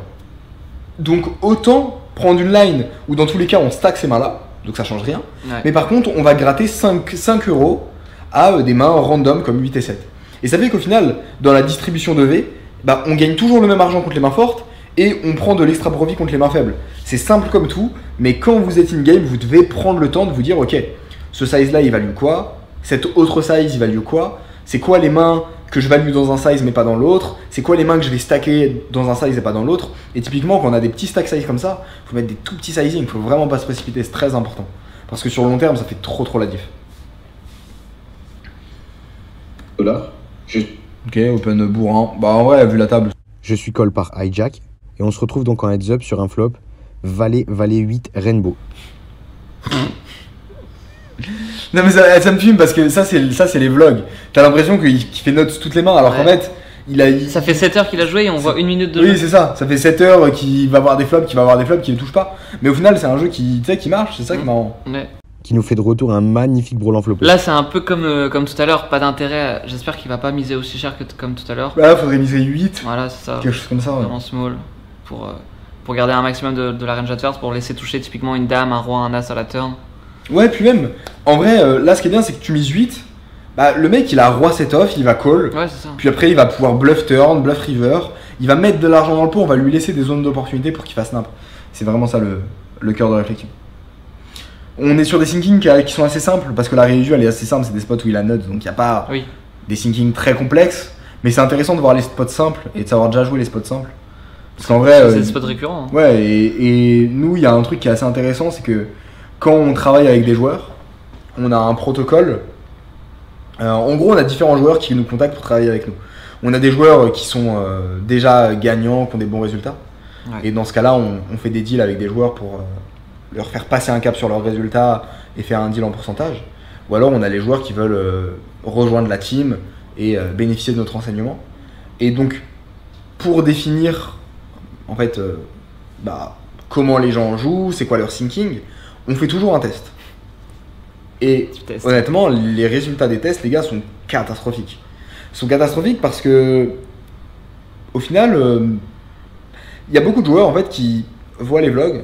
Donc autant prendre une line où dans tous les cas on stack ces mains là, donc ça change rien. Ouais. Mais par contre on va gratter 5 € à des mains random comme 8 et 7. Et ça fait qu'au final, dans la distribution de V, bah, on gagne toujours le même argent contre les mains fortes et on prend de l'extra profit contre les mains faibles. C'est simple comme tout, mais quand vous êtes in-game, vous devez prendre le temps de vous dire ok, ce size-là il value quoi, cet autre size il value quoi, c'est quoi les mains que je value dans un size mais pas dans l'autre, c'est quoi les mains que je vais stacker dans un size et pas dans l'autre. Et typiquement quand on a des petits stack size comme ça, il faut mettre des tout petits sizing, il faut vraiment pas se précipiter, c'est très important. Parce que sur le long terme ça fait trop la diff. Là, ok, open bourrin, bah ouais vu la table. Je suis call par hijack et on se retrouve donc en heads up sur un flop valet 8 rainbow. Non mais ça me fume parce que ça c'est les vlogs. T'as l'impression qu'il fait notes toutes les mains alors qu'en fait ça fait 7 heures qu'il a joué et on voit 1 minute de jeu. Oui c'est ça, ça fait 7 heures qu'il va avoir des flops, qui ne touche pas. Mais au final c'est un jeu qui marche, c'est ça qui est marrant. Ouais. Qui nous fait de retour un magnifique brelan flopé. Là c'est un peu comme tout à l'heure, pas d'intérêt, j'espère qu'il va pas miser aussi cher que comme tout à l'heure. Là faudrait miser 8, voilà c'est ça. Quelque chose comme ça. Vraiment small pour garder un maximum de la range adverse, pour laisser toucher typiquement une dame, un roi, un as à la turn. Ouais puis même, en vrai là ce qui est bien c'est que tu mises 8, bah, le mec il a roi set off, il va call, ouais, c'est ça. Puis après il va pouvoir bluff turn, bluff river, il va mettre de l'argent dans le pot, on va lui laisser des zones d'opportunité pour qu'il fasse snap. C'est vraiment ça le cœur de réflexion. On est sur des thinkings qui sont assez simples parce que la régie elle est assez simple, c'est des spots où il a note donc il n'y a pas des thinkings très complexes, mais c'est intéressant de voir les spots simples et de savoir déjà jouer les spots simples. Parce qu'en vrai, c'est des spots récurrents. Hein. Ouais, et nous il y a un truc qui est assez intéressant, c'est que quand on travaille avec des joueurs, on a un protocole. En gros, on a différents joueurs qui nous contactent pour travailler avec nous. On a des joueurs qui sont déjà gagnants, qui ont des bons résultats. Ouais. Et dans ce cas-là, on fait des deals avec des joueurs pour leur faire passer un cap sur leurs résultats et faire un deal en pourcentage. Ou alors on a les joueurs qui veulent rejoindre la team et bénéficier de notre enseignement. Et donc, pour définir en fait comment les gens jouent, c'est quoi leur thinking, on fait toujours un test. Et honnêtement, les résultats des tests, les gars, sont catastrophiques. Ils sont catastrophiques parce que, au final, il y a beaucoup de joueurs en fait qui voient les vlogs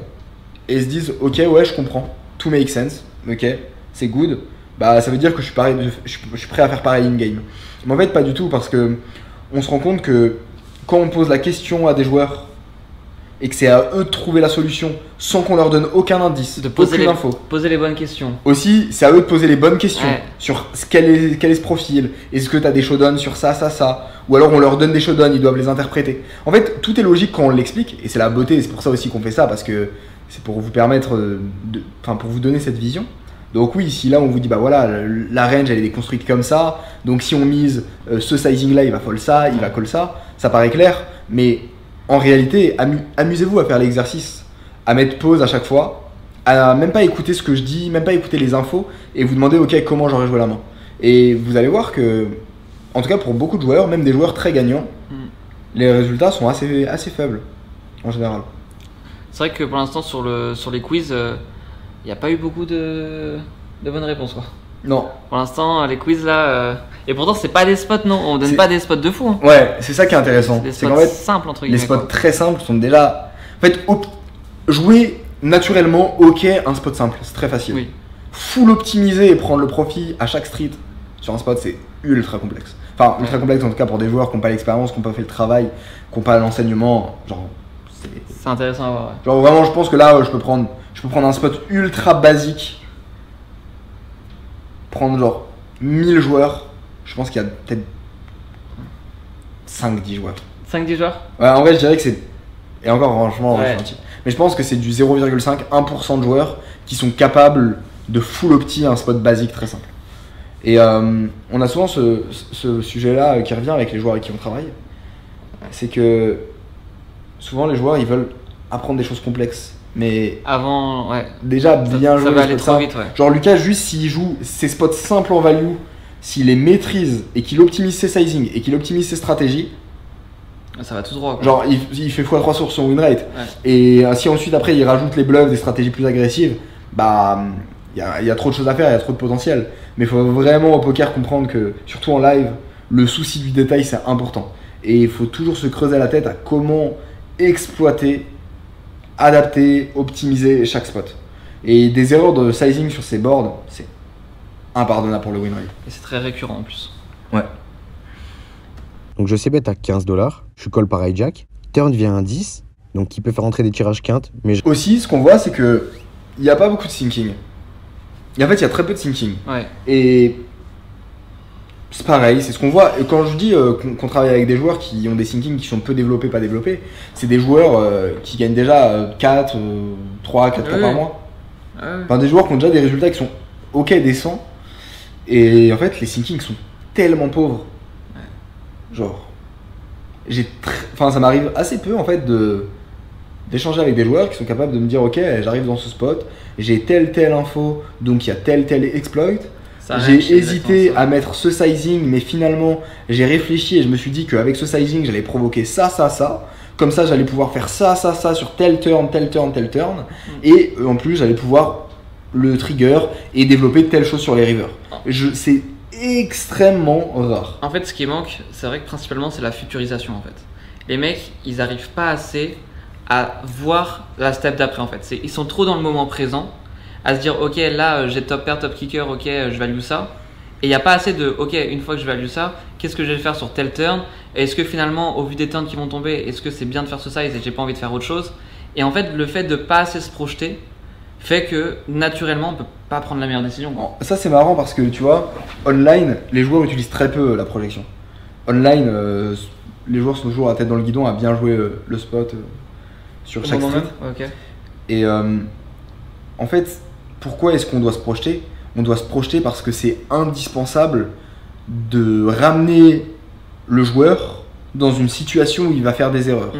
et se disent ok, ouais, je comprends, tout make sense, ok, c'est good, bah ça veut dire que je suis prêt à faire pareil in-game. Mais en fait, pas du tout, parce que on se rend compte que quand on pose la question à des joueurs et que c'est à eux de trouver la solution sans qu'on leur donne aucun indice, aucune info. Poser les bonnes questions. Aussi, c'est à eux de poser les bonnes questions sur quel est ce profil. Est-ce que tu as des showdowns sur ça, ou alors on leur donne des showdowns, ils doivent les interpréter. En fait, tout est logique quand on l'explique, et c'est la beauté, et c'est pour ça aussi qu'on fait ça, parce que c'est pour vous permettre pour vous donner cette vision. Donc oui, si là on vous dit bah voilà, la range elle est construite comme ça, donc si on mise ce sizing là, il va fold ça, il va call ça paraît clair, mais en réalité, amusez-vous à faire l'exercice, à mettre pause à chaque fois, à même pas écouter ce que je dis, même pas écouter les infos, et vous demander ok, comment j'aurais joué la main. Et vous allez voir que, en tout cas pour beaucoup de joueurs, même des joueurs très gagnants, les résultats sont assez faibles en général. C'est vrai que pour l'instant sur les quiz, il n'y a pas eu beaucoup de bonnes réponses, quoi. Non. Pour l'instant, les quiz là. Et pourtant, c'est pas des spots, non. On donne pas des spots de fou. Hein. Ouais, c'est ça qui est intéressant. C'est des spots simples, entre guillemets. Les spots très simples sont déjà. En fait, jouer naturellement, ok, un spot simple, c'est très facile. Oui. Full optimiser et prendre le profit à chaque street sur un spot, c'est ultra complexe. Enfin, ultra complexe en tout cas pour des joueurs qui n'ont pas l'expérience, qui n'ont pas fait le travail, qui n'ont pas l'enseignement. Genre, c'est intéressant à voir. Ouais. Genre, vraiment, je pense que là, je peux prendre un spot ultra basique. Prendre genre 1000 joueurs, je pense qu'il y a peut-être 5-10 joueurs. 5-10 joueurs? Ouais, en vrai, je dirais que c'est. Et encore, franchement, ouais. Mais je pense que c'est du 0,5-1% de joueurs qui sont capables de full opti un spot basique très simple. Et on a souvent ce sujet-là qui revient avec les joueurs avec qui on travaille. C'est que souvent, les joueurs, ils veulent apprendre des choses complexes. Mais avant, ouais. Déjà bien joué. Ça va aller trop vite, ouais. Genre Lucas, juste s'il joue ses spots simples en value, s'il les maîtrise et qu'il optimise ses sizing et qu'il optimise ses stratégies, ça va tout droit, quoi. Genre il fait x3 sur son win rate. Ouais. Et si ensuite après il rajoute les bluffs, des stratégies plus agressives, bah il y a trop de choses à faire, il y a trop de potentiel. Mais il faut vraiment au poker comprendre que, surtout en live, le souci du détail c'est important. Et il faut toujours se creuser la tête à comment exploiter, adapter, optimiser chaque spot. Et des erreurs de sizing sur ces boards, c'est impardonnable pour le win rate. Et c'est très récurrent en plus. Ouais. Donc je sais bet à 15$, je call par hijack, turn vient un 10, donc il peut faire entrer des tirages quintes, mais aussi ce qu'on voit c'est que il n'y a pas beaucoup de thinking. Et en fait il y a très peu de thinking. Ouais. Et c'est pareil, c'est ce qu'on voit. Et quand je dis qu'on travaille avec des joueurs qui ont des thinking qui sont peu développés, pas développés, c'est des joueurs qui gagnent déjà 4 par mois. Enfin des joueurs qui ont déjà des résultats qui sont ok, décents. Et en fait les thinkings sont tellement pauvres. Genre, ça m'arrive assez peu en fait d'échanger avec des joueurs qui sont capables de me dire ok, j'arrive dans ce spot, j'ai telle info, donc il y a tel exploit. J'ai hésité à mettre ce sizing, mais finalement j'ai réfléchi et je me suis dit qu'avec ce sizing j'allais provoquer ça. Comme ça j'allais pouvoir faire ça sur tel turn. Et en plus j'allais pouvoir le trigger et développer telle chose sur les rivers. C'est extrêmement rare. En fait, ce qui manque, c'est vrai que principalement c'est la futurisation en fait. Les mecs, ils arrivent pas assez à voir la step d'après en fait. Ils sont trop dans le moment présent, à se dire ok là j'ai top pair, top kicker, ok je value ça. Et il n'y a pas assez de ok une fois que je value ça, qu'est-ce que je vais faire sur tel turn? Est-ce que finalement au vu des turns qui vont tomber, est-ce que c'est bien de faire ce size et j'ai pas envie de faire autre chose? Et en fait le fait de pas assez se projeter fait que naturellement on peut pas prendre la meilleure décision. Ça c'est marrant parce que tu vois, online les joueurs utilisent très peu la projection. Online les joueurs sont toujours à tête dans le guidon à bien jouer le spot sur chaque street. Okay. Et en fait pourquoi est-ce qu'on doit se projeter? On doit se projeter parce que c'est indispensable de ramener le joueur dans une situation où il va faire des erreurs.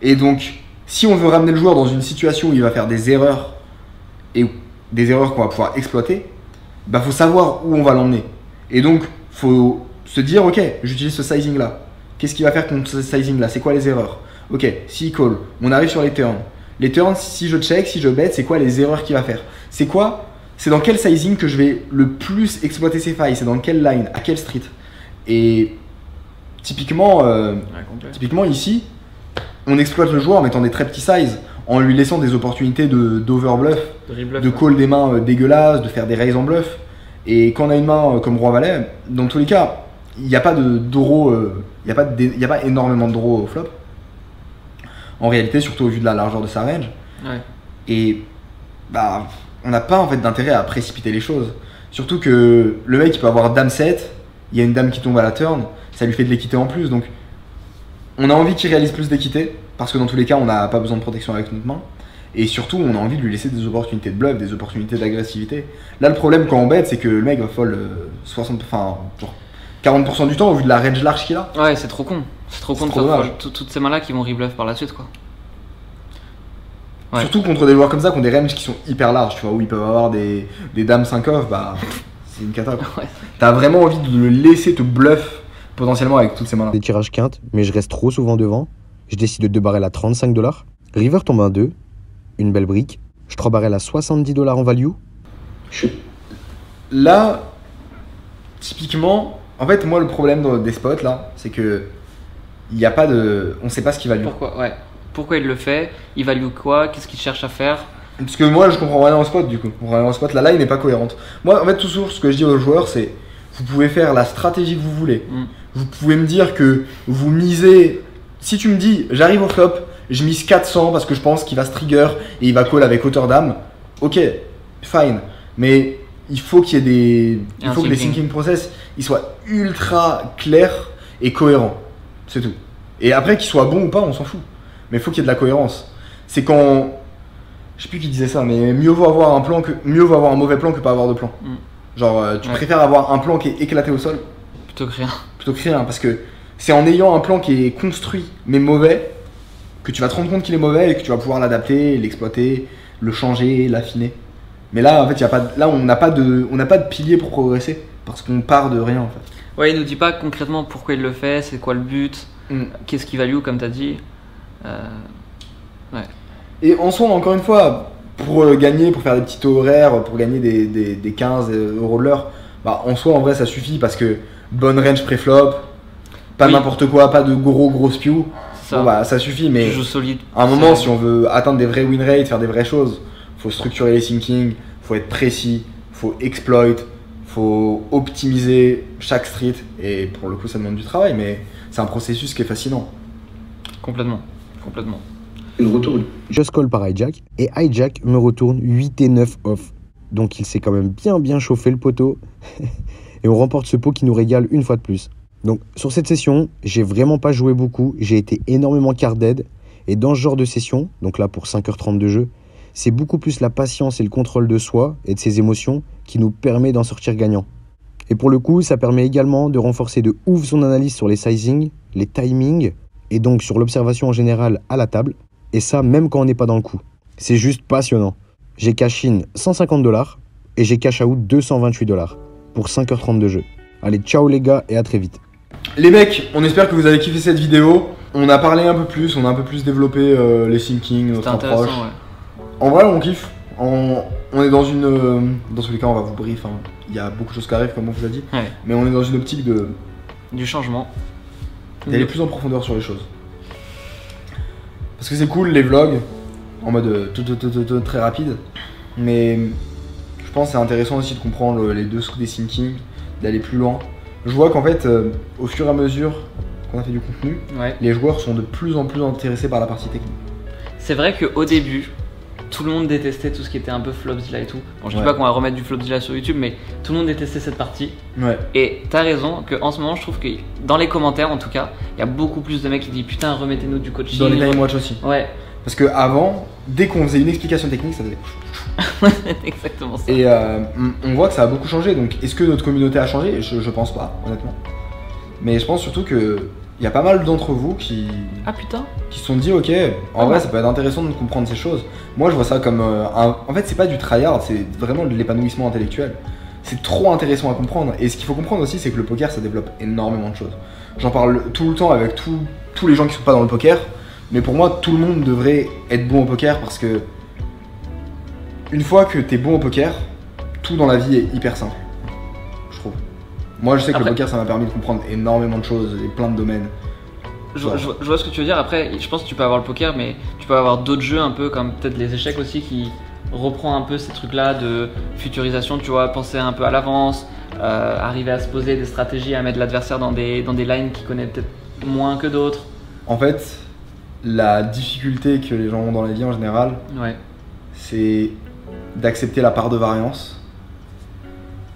Et donc si on veut ramener le joueur dans une situation où il va faire des erreurs et des erreurs qu'on va pouvoir exploiter, bah faut savoir où on va l'emmener. Et donc faut se dire ok, j'utilise ce sizing là. Qu'est-ce qu'il va faire contre ce sizing là? C'est quoi les erreurs? Ok, s'il call, on arrive sur les turns. Les turns, si je check, si je bet, c'est quoi les erreurs qu'il va faire? C'est quoi? C'est dans quel sizing que je vais le plus exploiter ces failles? C'est dans quelle line? À quelle street? Et typiquement, typiquement ici, on exploite le joueur en mettant des très petits sizes, en lui laissant des opportunités d'overbluff, de call des mains dégueulasses, de faire des raises en bluff. Et quand on a une main comme Roi-Valet, dans tous les cas, il n'y a pas de draw, il n'y a pas énormément de draw au flop. En réalité, surtout au vu de la largeur de sa range. Ouais. Et bah, on n'a pas en fait d'intérêt à précipiter les choses. Surtout que le mec il peut avoir dame 7, il y a une dame qui tombe à la turn, ça lui fait de l'équité en plus. Donc on a envie qu'il réalise plus d'équité, parce que dans tous les cas on n'a pas besoin de protection avec notre main. Et surtout on a envie de lui laisser des opportunités de bluff, des opportunités d'agressivité. Là le problème quand on bet, c'est que le mec va fold 40% du temps au vu de la range large qu'il a. Ouais, c'est trop con. C'est trop con de faire toutes ces mains-là qui vont rebluff par la suite, quoi. Ouais. Surtout contre des joueurs comme ça qui ont des ranges qui sont hyper larges, tu vois, où ils peuvent avoir des dames 5 off, bah c'est une cata. Ouais. T'as vraiment envie de le laisser te bluff potentiellement avec toutes ces mains-là. Des tirages quintes, mais je reste trop souvent devant. Je décide de 2 barrels à 35 $. River tombe à 2, une belle brique. Je 3 barrels à 70 $ en value. Là, typiquement, en fait, moi le problème des spots là, c'est que il n'y a pas de. On sait pas ce qu'il value. Pourquoi? Ouais. Pourquoi il le fait? Il value quoi? Qu'est-ce qu'il cherche à faire? Parce que moi je comprends rien en spot du coup. En spot, la line n'est pas cohérente. Moi en fait toujours ce que je dis aux joueurs c'est vous pouvez faire la stratégie que vous voulez. Vous pouvez me dire que vous misez. Si tu me dis j'arrive au flop, je mise 400 parce que je pense qu'il va se trigger et il va call avec hauteur d'âme. Ok, fine. Mais il faut qu'il y ait des. Il faut que les thinking process ils soient ultra clairs et cohérents. C'est tout. Et après qu'ils soient bons ou pas, on s'en fout. Mais il faut qu'il y ait de la cohérence. C'est quand. Je sais plus qui disait ça, mais mieux vaut avoir un mauvais plan que pas avoir de plan. Genre, tu préfères avoir un plan qui est éclaté au sol plutôt que rien. Plutôt que rien, parce que c'est en ayant un plan qui est construit mais mauvais que tu vas te rendre compte qu'il est mauvais et que tu vas pouvoir l'adapter, l'exploiter, le changer, l'affiner. Mais là, en fait, là, on n'a pas de pilier pour progresser parce qu'on part de rien en fait. Ouais, il nous dit pas concrètement pourquoi il le fait, c'est quoi le but, qu'est-ce qu'il value comme t'as dit. Ouais. Et en soi, encore une fois, pour gagner, pour faire des petits taux horaires, pour gagner des 15 € de l'heure, bah, en soi, en vrai, ça suffit parce que bonne range pré-flop, pas n'importe quoi, pas de gros spew. Ça. Bon, bah, ça suffit, mais tu joues solide. À un moment, si on veut atteindre des vrais win rates, faire des vraies choses, faut structurer les thinking, faut être précis, faut exploit, faut optimiser chaque street. Et pour le coup, ça demande du travail, mais c'est un processus qui est fascinant. Complètement. Le retour. Just call par hijack et hijack me retourne 8 et 9 off. Donc il s'est quand même bien chauffé le poteau et on remporte ce pot qui nous régale une fois de plus. Donc sur cette session, j'ai vraiment pas joué beaucoup, j'ai été énormément carded et dans ce genre de session, donc là pour 5h30 de jeu, c'est beaucoup plus la patience et le contrôle de soi et de ses émotions qui nous permet d'en sortir gagnant. Et pour le coup, ça permet également de renforcer de ouf son analyse sur les sizing, les timings et donc sur l'observation en général à la table. Et ça, même quand on n'est pas dans le coup. C'est juste passionnant. J'ai cash in 150 $ et j'ai cash out 228 $ pour 5h30 de jeu. Allez, ciao les gars et à très vite. Les mecs, on espère que vous avez kiffé cette vidéo. On a parlé un peu plus, on a un peu plus développé les thinking, notre approche. Ouais. En vrai, on kiffe. On est dans une. Dans tous les cas, on va vous brief. Hein. Il y a beaucoup de choses qui arrivent, comme on vous a dit. Ouais. Mais on est dans une optique du changement. D'aller plus en profondeur sur les choses. Parce que c'est cool les vlogs, en mode très rapide. Mais je pense que c'est intéressant aussi de comprendre les dessous des thinking, d'aller plus loin. Je vois qu'en fait, au fur et à mesure qu'on a fait du contenu, les joueurs sont de plus en plus intéressés par la partie technique. C'est vrai qu'au début, tout le monde détestait tout ce qui était un peu Flopzilla et tout. Bon, je dis pas qu'on va remettre du Flopzilla sur YouTube, mais tout le monde détestait cette partie. Ouais. Et t'as raison qu'en ce moment, je trouve que dans les commentaires, en tout cas, il y a beaucoup plus de mecs qui disent putain, remettez-nous du coaching. Dans les time watch aussi. Ouais. Parce que avant, dès qu'on faisait une explication technique, ça faisait. C'est exactement ça. Et on voit que ça a beaucoup changé. Donc, est-ce que notre communauté a changé ? Je pense pas, honnêtement. Mais je pense surtout que il y a pas mal d'entre vous qui Ah putain. se sont dit ok, en vrai ça peut être intéressant de comprendre ces choses. Moi je vois ça comme en fait c'est pas du tryhard, c'est vraiment de l'épanouissement intellectuel. C'est trop intéressant à comprendre et ce qu'il faut comprendre aussi c'est que le poker ça développe énormément de choses. J'en parle tout le temps avec tous les gens qui sont pas dans le poker, mais pour moi tout le monde devrait être bon au poker parce que une fois que t'es bon au poker, tout dans la vie est hyper simple, je trouve. Moi je sais que Après- le poker ça m'a permis de comprendre énormément de choses et plein de domaines. Je vois ce que tu veux dire. Après, je pense que tu peux avoir le poker, mais tu peux avoir d'autres jeux un peu comme peut-être les échecs aussi qui reprend un peu ces trucs-là de futurisation, tu vois, penser un peu à l'avance, arriver à se poser des stratégies, à mettre l'adversaire dans des lines qu'il connaît peut-être moins que d'autres. En fait, la difficulté que les gens ont dans la vie en général, Ouais. c'est d'accepter la part de variance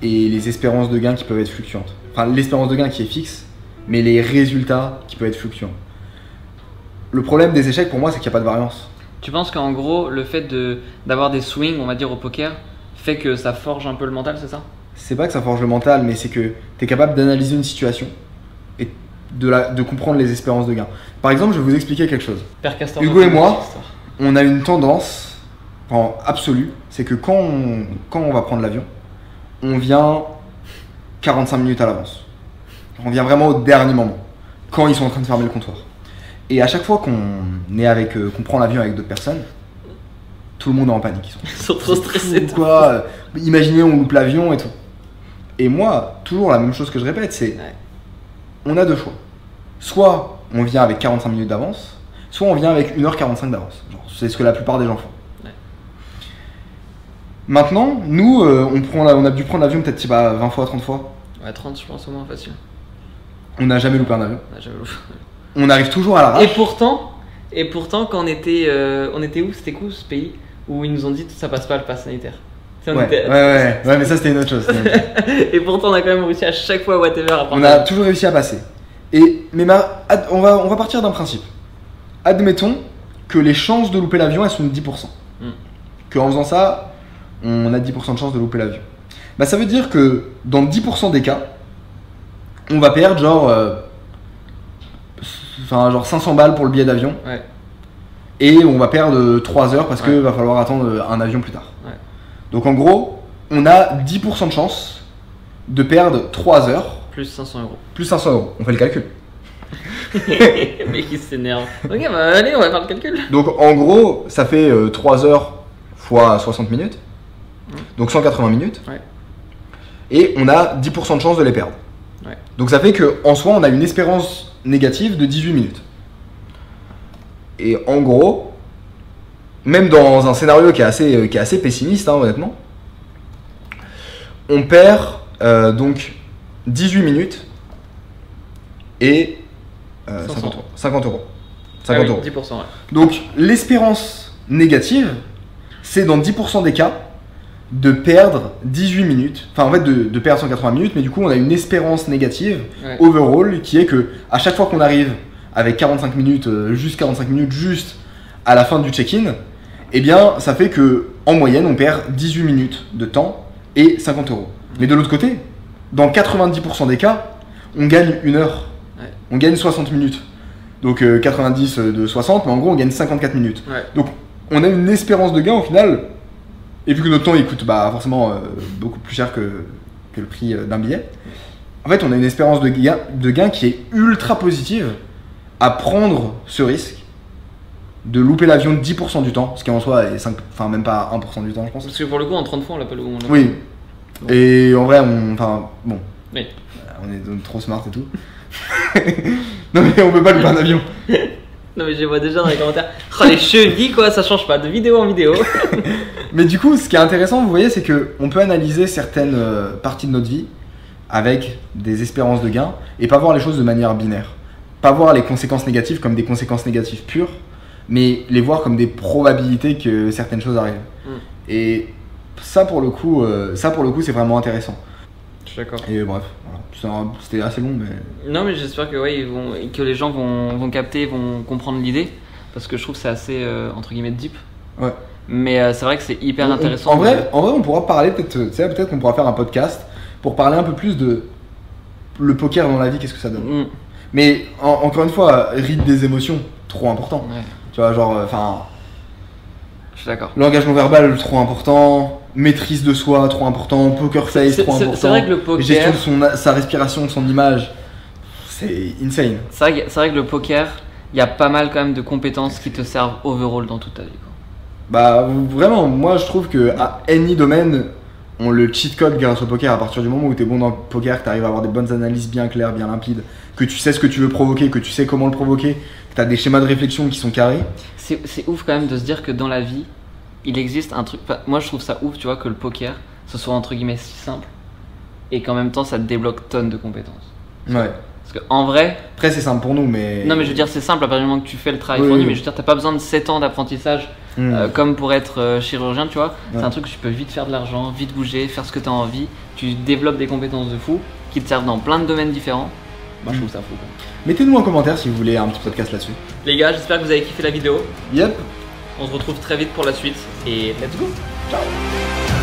et les espérances de gain qui peuvent être fluctuantes. Enfin, l'espérance de gain qui est fixe, mais les résultats qui peuvent être fluctuants. Le problème des échecs pour moi, c'est qu'il n'y a pas de variance. Tu penses qu'en gros, le fait d'avoir des swings, on va dire, au poker, fait que ça forge un peu le mental, c'est ça? C'est pas que ça forge le mental, mais c'est que tu es capable d'analyser une situation et de comprendre les espérances de gain. Par exemple, je vais vous expliquer quelque chose. Père Castor. Hugo et moi, on a une tendance absolue, c'est que quand on va prendre l'avion, on vient 45 minutes à l'avance. On vient vraiment au dernier moment, quand ils sont en train de fermer le comptoir. Et à chaque fois qu'on prend l'avion avec d'autres personnes, tout le monde est en panique. Ils sont trop stressés. Quoi, imaginez on loupe l'avion et tout. Et moi, toujours la même chose que je répète, c'est on a deux choix. Soit on vient avec 45 minutes d'avance, soit on vient avec 1h45 d'avance. C'est ce que la plupart des gens font. Ouais. Maintenant, nous, on a dû prendre l'avion peut-être 20 fois, 30 fois. Ouais, 30, je pense au moins facile. On n'a jamais loupé un avion. Ouais, j'avoue. On arrive toujours à l'arrache. Et pourtant, quand on était où? C'était où ce pays où ils nous ont dit ça passe pas le pass sanitaire? Tu sais, Ouais, mais ça c'était une autre chose. Et pourtant, on a quand même réussi à chaque fois, whatever, à prendre. On a toujours réussi à passer. On va partir d'un principe. Admettons que les chances de louper l'avion elles sont de 10%. Qu'en faisant ça, on a 10% de chance de louper l'avion. Bah ça veut dire que dans 10% des cas, on va perdre genre 500 balles pour le billet d'avion. Ouais. Et on va perdre 3 heures parce qu'il va falloir attendre un avion plus tard. Ouais. Donc en gros, on a 10% de chance de perdre 3 heures. Plus 500 euros. Plus 500 euros. On fait le calcul. Le mec il s'énerve. Ok, bah allez, on va faire le calcul. Donc en gros, ça fait 3 heures fois 60 minutes. Donc 180 minutes. Ouais. Et on a 10% de chance de les perdre. Ouais. Donc ça fait qu'en soi, on a une espérance négative de 18 minutes. Et en gros, même dans un scénario qui est assez pessimiste, honnêtement, on perd donc 18 minutes et 50 euros. 50 euros. 10%, ouais. Donc l'espérance négative, c'est dans 10% des cas de perdre 18 minutes, enfin en fait de perdre 180 minutes, mais du coup on a une espérance négative overall qui est que à chaque fois qu'on arrive avec 45 minutes, juste à la fin du check-in, eh bien ça fait que en moyenne on perd 18 minutes de temps et 50 euros. Mais de l'autre côté, dans 90% des cas, on gagne 1 heure, on gagne 60 minutes. Donc 90 de 60, mais en gros on gagne 54 minutes. Donc on a une espérance de gain au final. Et vu que notre temps il coûte forcément beaucoup plus cher que le prix d'un billet, en fait on a une espérance de gain qui est ultra positive à prendre ce risque de louper l'avion 10% du temps, ce qui en soi est même pas 1% du temps je pense. Parce que pour le coup en 30 fois on l'a pas loué. Oui. Bon. Et en vrai Oui. On est trop smart et tout. Non mais on peut pas louper un avion. Non mais je les vois déjà dans les commentaires. Oh les chevilles quoi, ça change pas de vidéo en vidéo. Mais du coup, ce qui est intéressant, vous voyez, c'est qu'on peut analyser certaines parties de notre vie avec des espérances de gain et pas voir les choses de manière binaire. Pas voir les conséquences négatives comme des conséquences négatives pures, mais les voir comme des probabilités que certaines choses arrivent. Et ça pour le coup, c'est vraiment intéressant. Je suis d'accord. Et bref, voilà. C'était assez long, mais... Non mais j'espère que, que les gens vont capter, vont comprendre l'idée, parce que je trouve que c'est assez, entre guillemets, deep. Ouais. Mais c'est vrai que c'est hyper intéressant. En vrai, on pourra parler, peut-être qu'on pourra faire un podcast pour parler un peu plus de le poker dans la vie, qu'est-ce que ça donne. Mais encore une fois, rythme des émotions, trop important. Ouais, Tu vois, genre, enfin, je suis d'accord. l'engagement verbal, trop important. Maîtrise de soi, trop important. Poker face, trop important. C'est vrai que le poker. Gestion de sa respiration, de son image, c'est insane. C'est vrai que le poker, il y a pas mal quand même de compétences qui te servent overall dans toute ta vie, quoi. Bah, vraiment, moi je trouve que à any domaine, on le cheat code grâce au poker. À partir du moment où tu es bon dans le poker, que tu arrives à avoir des bonnes analyses bien claires, bien limpides, que tu sais ce que tu veux provoquer, que tu sais comment le provoquer, que tu as des schémas de réflexion qui sont carrés. C'est ouf quand même de se dire que dans la vie, il existe un truc. Moi je trouve ça ouf, tu vois, que le poker, ce soit entre guillemets si simple et qu'en même temps ça te débloque tonnes de compétences. Ouais. Parce qu'en vrai. Après, c'est simple pour nous, mais. Non, mais je veux dire, c'est simple à partir du moment que tu fais le travail Oui, fourni, oui. mais je veux dire, t'as pas besoin de 7 ans d'apprentissage comme pour être chirurgien, tu vois. Ouais. C'est un truc que tu peux vite faire de l'argent, vite bouger, faire ce que t'as envie. Tu développes des compétences de fou qui te servent dans plein de domaines différents. Moi, je trouve ça fou, quoi. Mettez-nous en commentaire si vous voulez un petit podcast là-dessus. Les gars, j'espère que vous avez kiffé la vidéo. Yep. On se retrouve très vite pour la suite et let's go. Ciao.